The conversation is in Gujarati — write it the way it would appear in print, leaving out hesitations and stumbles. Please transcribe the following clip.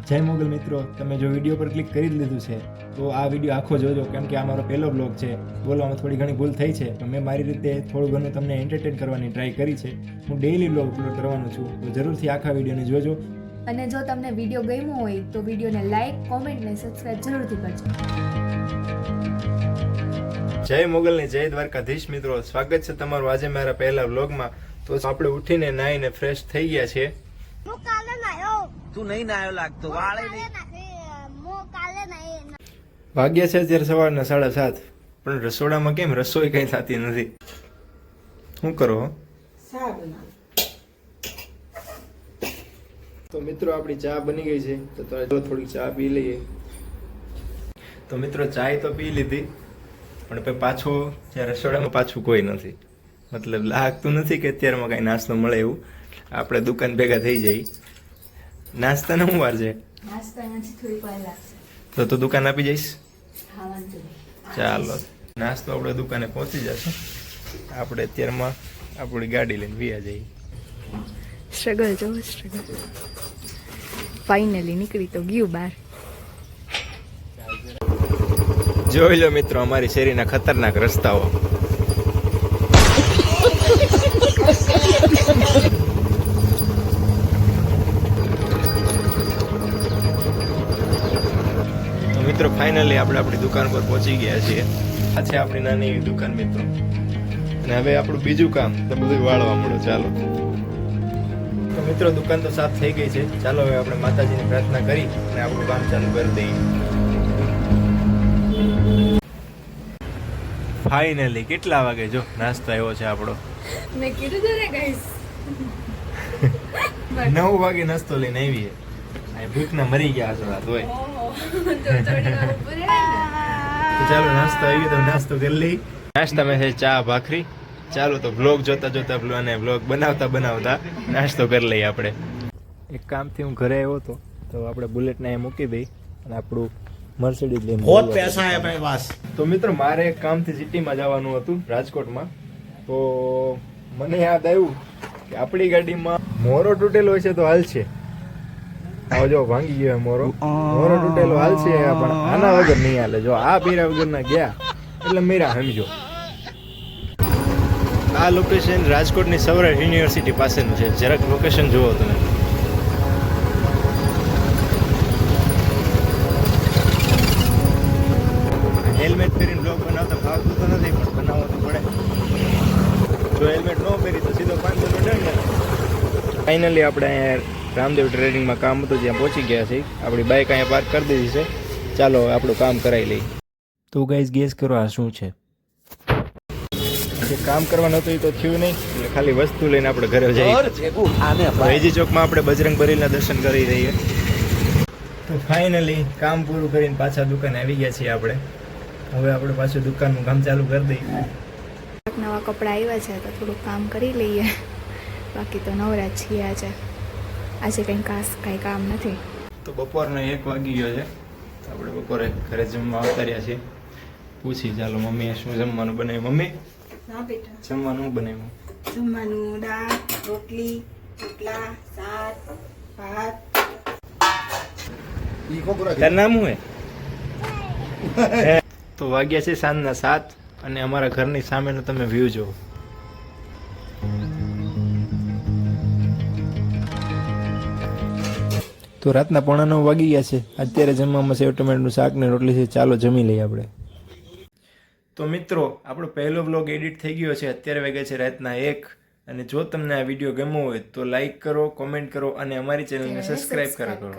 જય મોગલ મિત્રો, તમે જો વિડીયો પર ક્લિક કરી જ લીધું છે તો આ વિડીયો આખો જોજો, કેમ કે આ મારો પહેલો બ્લોગ છે. બોલવામાં થોડી ઘણી ભૂલ થઈ છે, તો મેં મારી રીતે થોડું ઘણું તમને એન્ટરટેન કરવાની ટ્રાય કરી છે. હું ડેઈલી બ્લોગ અપલોડ કરવાનો છું, તો જરૂરથી આખા વિડીયોને જોજો. અને જો તમને વિડીયો ગમ્યો હોય તો વિડીયોને લાઈક, કોમેન્ટ અને સબસ્ક્રાઇબ જરૂરથી કરજો. જય મોગલ ને જય દ્વારકાધીશ મિત્રો, સ્વાગત છે તમારું આજે મારા પહેલા બ્લોગમાં. તો આપણે ઉઠીને નાહીને ફ્રેશ થઈ ગયા છે. હું કાલે નાયો. તું નહીં નાયો લાગતો વાળે નહીં. વાગ્યા છે અત્યારે સવારના 7:30, પણ રસોડામાં કેમ રસોઈ કઈ થતી નથી. શું કરો? તો મિત્રો આપણી ચા બની ગઈ છે, તો ચાલો થોડી ચા પી લઈએ. તો મિત્રો ચાય તો પી લીધી, પણ પછી પાછો ત્યાં રસોડામાં પાછું કોઈ નથી. મતલબ લાગતું નથી કે અત્યારમાં કઈ નાસ્તો મળે એવું. આપણે દુકાન ભેગા થઈ જાય. નાસ્તાનો શું વાર છે? નાસ્તા નથી, થોડી વાર લાગશે. તો દુકાન આપી જઈશ. હા, વાંધો નહીં. ચાલો, નાસ્તો આપણે દુકાને પહોંચી જશે. આપણે અત્યારમાં આપણી ગાડી લઈને વ્યા જઈએ. સ્ટ્રગલ જો સ્ટ્રગલ, ફાઇનલી નીકળી તો ગયું બહાર. જોઈ લો મિત્રો અમારી શેરીના ખતરનાક રસ્તાઓ. મિત્રો ફાઇનલી આપણે આપણી દુકાન પર પહોંચી ગયા છીએ. આ છે આપણી નાની એવી દુકાન મિત્રો. અને હવે આપણું બીજું કામ તો બધું વાળવા મળો. ચાલો તો મિત્રો દુકાન તો સાફ થઈ ગઈ છે. ચાલો હવે આપણે માતાજીની પ્રાર્થના કરી અને આપણું કામ ચાલુ કરી દઈએ. ફાઇનલી કેટલા વાગે જો નાસ્તો આવ્યો છે આપણો. મેં કીધું તો ને ગાઈસ, 9 વાગે નાસ્તો લઈને આવીએ. ભૂખના મરી ગયા છો રાત હોય. તો ચાલો નાસ્તો આવી તો નાસ્તો કરી લઈ. નાસ્તામાં છે ચા ભાખરી. ચાલો તો બ્લોગ જોતા જોતા અને બ્લોગ બનાવતા બનાવતા નાસ્તો કરી લઈએ આપણે. એક કામથી હું ઘરે આવ્યો હતો, તો આપણે બુલેટને અહીં મૂકી દઈ અને આપણું મર્સિડીઝ લઈને बहुत पैसा है अपने पास. તો મિત્રો મારે એક કામથી સિટીમાં જવાનું હતું, રાજકોટમાં. તો મને યાદ આવ્યું કે આપણી ગાડીમાં મોરો તૂટેલો હોય છે તો હાલ છે. આવો જો ભાંગી ગયો મોરો તૂટેલો હાલ છે, પણ આના વગર નહીં હાલે. જો આ પીરા વગરના ગયા એટલે મીરા સમજો. આ લોકેશન રાજકોટની સૌરાષ્ટ્ર યુનિવર્સિટી પાસેનું છે. જરાક લોકેશન જુઓ તમે. હેલ્મેટ પહેરીને બ્લોગ બનાવતા ફાવતું તો નથી, પણ બનાવવો તો પડે. જો હેલ્મેટ ન પહેરી તો સીધો 500 નો દંડ. ફાઇનલી આપણે અહીંયા રામદેવ ટ્રેડિંગમાં કામ હતું જ્યાં પહોંચી ગયા છે. આપણી બાઇક અહીંયા પાર્ક કરી દીધી છે. ચાલો આપણું કામ કરાવી લઈએ. તો ગાઈઝ ગેસ કરો આ શું છે. જે કામ કરવાનું હતું એ તો થયું નહીં, એટલે ખાલી વસ્તુ લઈને આપણે ઘરે જઈએ. વેજી ચોકમાં આપણે બજરંગ બલીના દર્શન કરી રહીએ. તો ફાઇનલી કામ પૂરું કરીને પાછા દુકાને આવી ગયા છીએ આપણે. હવે આપણે પાછું દુકાનનું કામ ચાલુ કરી દઈએ. નવા કપડાં આવ્યા છે તો થોડું કામ કરી લઈએ. બાકી તો નવરા જ છીએ આજે કાંઈ કામ નથી. તો બપોરનો 1 વાગી ગયો છે. તો આપણે બપોરે ઘરે જમવા આવતા રહ્યા છીએ. પૂછી ચાલો મમ્મીએ શું જમવાનું બનાવ્યું. મમ્મી હા બેટા, જમવાનું શું બનાવ્યું? જમવાનું દાળ, રોટલી, રોટલા, શાક, ભાત. તારું નામ શું હે? તો વાગ્યા છે સાંજના 7 અને અમારા ઘરની સામેનો તમે વ્યૂ જુઓ. તો રાતના 8:45 વાગી ગયા છે. અત્યારે જમવામાં સેવ ટમેટાનું શાક ને રોટલી છે. ચાલો જમી લઈએ આપણે. તો મિત્રો આપણો પહેલો બ્લોગ એડિટ થઈ ગયો છે. અત્યારે વાગ્યા છે રાતના 1. અને જો તમને આ વિડીયો ગમ્યો હોય તો લાઈક કરો, કોમેન્ટ કરો અને અમારી ચેનલને સબસ્ક્રાઈબ કરો.